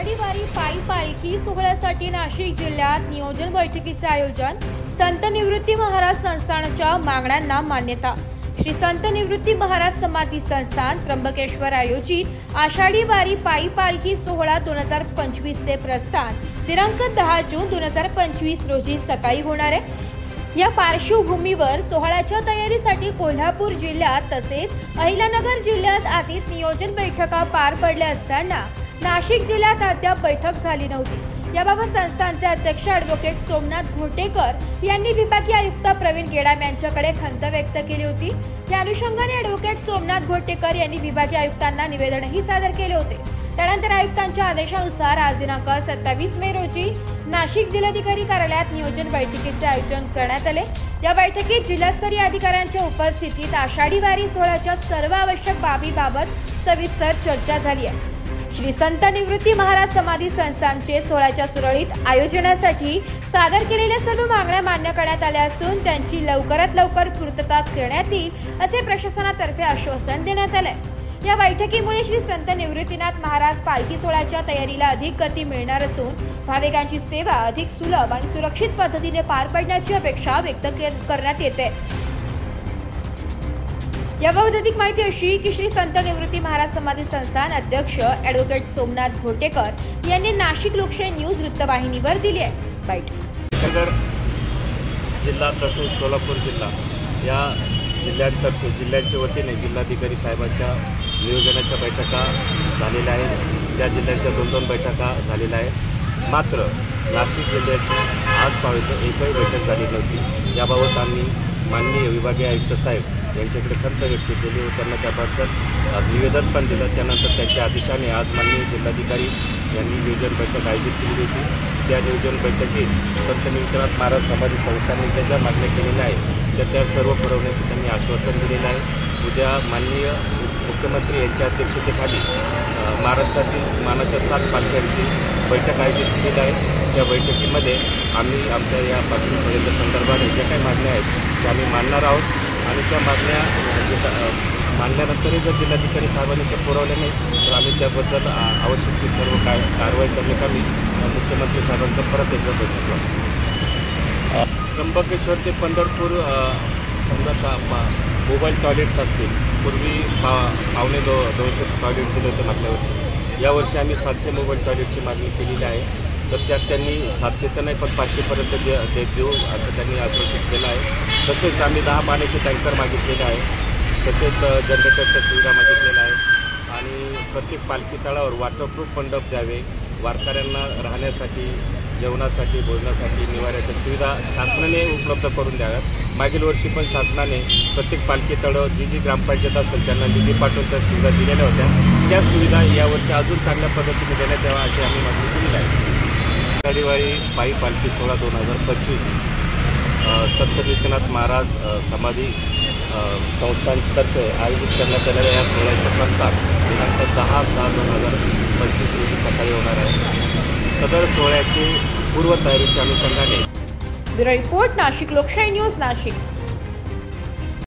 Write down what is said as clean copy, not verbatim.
आषाढी पायी पालखी सोहळ्यासाठी नाशिक जिल्ह्यात नियोजन बैठकीचे आयोजन। संत निवृत्ती महाराज संस्थानच्या मागण्यांना मान्यता। श्री संत निवृत्ती महाराज समाधी संस्थान त्र्यंबकेश्वर आयोजित आषाढी वारी पायी पालखी सोहळा 2025 चे प्रस्थान दिनांक 10 जून 2025 रोजी सकाळी होणार आहे। या पार्श्वभूमीवर सोहळ्याच्या तयारीसाठी कोल्हापूर जिल्ह्यात तसेच अहिल्यानगर जिल्ह्यात आधीच नियोजन बैठका पार पडल्या असताना नाशिक जिल्ह्यात अद्याप बैठक झाली नव्हती। याबाबत संस्थानचे अध्यक्ष ॲडव्होकेट सोमनाथ घोटेकर यांनी विभागीय आयुक्त प्रवीण गेडाम यांच्याकडे खंत व्यक्त केली होती। त्या अनुषंगाने ॲडव्होकेट सोमनाथ घोटेकर यांनी विभागीय आयुक्तांना निवेदनही सादर केले होते। त्यानंतर आयुक्तांच्या आदेशानुसार आज दिनांक 27 मे रोजी नाशिक जिल्हाधिकारी कार्यालयात नियोजन बैठकीचे आयोजन करण्यात आले। या बैठकीत जिल्हास्तरीय अधिकाऱ्यांच्या उपस्थितीत आषाढी वारी सोहळ्याच्या सर्व आवश्यक बाबीबाबत सविस्तर चर्चा झाली आहे। श्री संत निवृत्ती महाराज समाधी संस्थानचे सोहळ्याच्या सुरळीत आयोजनासाठी सादर केलेल्या सर्व मागण्या मान्य करण्यात आल्या असून त्यांची लवकरात लवकर पूर्तता करण्यात येईल असे प्रशासनातर्फे आश्वासन देण्यात आले। या बैठकीमुळे श्री संत निवृत्तीनाथ महाराज पालखी सोहळ्याच्या तयारीला अधिक गती मिळणार असून भाविकांची सेवा अधिक सुलभ आणि सुरक्षित पद्धतीने पार पडण्याची अपेक्षा व्यक्त करण्यात येते। याबाबत अधिक माहिती अशी की श्री संत निवृत्ती महाराज समाधी संस्थान अध्यक्ष ॲडव्होकेट सोमनाथ घोटेकर यांनी नाशिक लोकशाही न्यूज वृत्तवाहिनीवर दिली आहे। बैठक जिल्हा तसेच सोलापूर जिल्हा या जिल्ह्यांतर्फे जिल्ह्यांच्या वतीने जिल्हाधिकारी साहेबांच्या नियोजनाच्या बैठका झालेल्या आहेत। त्या जिल्ह्यांच्या 2-2 बैठका झालेल्या आहेत। मात्र नाशिक जिल्ह्याची आजपर्यंत एकही बैठक झाली नव्हती। याबाबत आम्ही माननीय विभागीय आयुक्त साहेब यांच्याकडे खंत व्यक्त केली व त्यांना त्याबद्दल निवेदन पण दिलं। त्यानंतर त्यांच्या आदेशाने आज माननीय जिल्हाधिकारी यांनी नियोजन बैठक आयोजित केली होती। त्या नियोजन बैठकीत संत निवृत्तीनाथ महाराज समाधी संस्थानाने ज्या मागण्या केलेल्या आहेत त्या सर्व पुरवण्याचे त्यांनी आश्वासन दिलेलं आहे। उद्या माननीय मुख्यमंत्री यांच्या अध्यक्षतेखाली महाराष्ट्रातील मानाच्या 7 पालख्यांची बैठक आयोजित केली आहे। त्या बैठकीमध्ये आम्ही आमच्या या पालखी संदर्भाने ज्या काही मागण्या आहेत त्या आम्ही मांडणार आहोत आणि त्या मागण्या मांडल्यानंतरही जर जिल्हाधिकारी साहेबांनी त्या पुरवल्या नाही तर आम्ही त्याबद्दल आवश्यक ती सर्व कारवाई करण्यासाठी मुख्यमंत्री साहेबांचा परत एकदा बैठक घेऊ। त्र्यंबकेश्वर ते पंढरपूर समजा मोबाईल टॉयलेट्स असतील। पूर्वी 250 टॉयलेट दिले होते मागल्या वर्षी। यावर्षी आम्ही 700 मोबाईल टॉयलेटची मागणी केलेली आहे। तर त्यात त्यांनी 700 तर नाही पण 500पर्यंत देऊ असं त्यांनी आश्वासित केलं आहे। तसेच आम्ही 10 पाण्याचे टँकर मागितलेले आहे। तसेच जनरेटरच्या सुविधा मागितलेल्या आहे आणि प्रत्येक पालखी तळावर वॉटरप्रूफ मंडप द्यावे। वारकऱ्यांना राहण्यासाठी जेवणासाठी भोजनासाठी निवाऱ्याच्या सुविधा शासनाने उपलब्ध करून द्याव्यात। मागील वर्षी पण शासनाने प्रत्येक पालखी तळावर जी ग्रामपंचायत असेल त्यांना निधी पाठवून त्या सुविधा दिलेल्या होत्या। त्या सुविधा यावर्षी अजून चांगल्या पद्धतीने देण्यात याव्या अशी आम्ही मागणी केली आहे। आषाढी वारी पायी पालखी सोहळा 2025 संत निवृत्तीनाथ महाराज समाधी संस्थांतर्फे आयोजित करण्यात आलेल्या या सोहळ्याचं प्रस्थान दिनांक 10/6/2025 रोजी सकाळी होणार आहे। सदर सोहळ्याची पूर्वतयारीच्या अनुषंगाने ब्युरो रिपोर्ट नाशिक लोकशाही न्यूज नाशिक।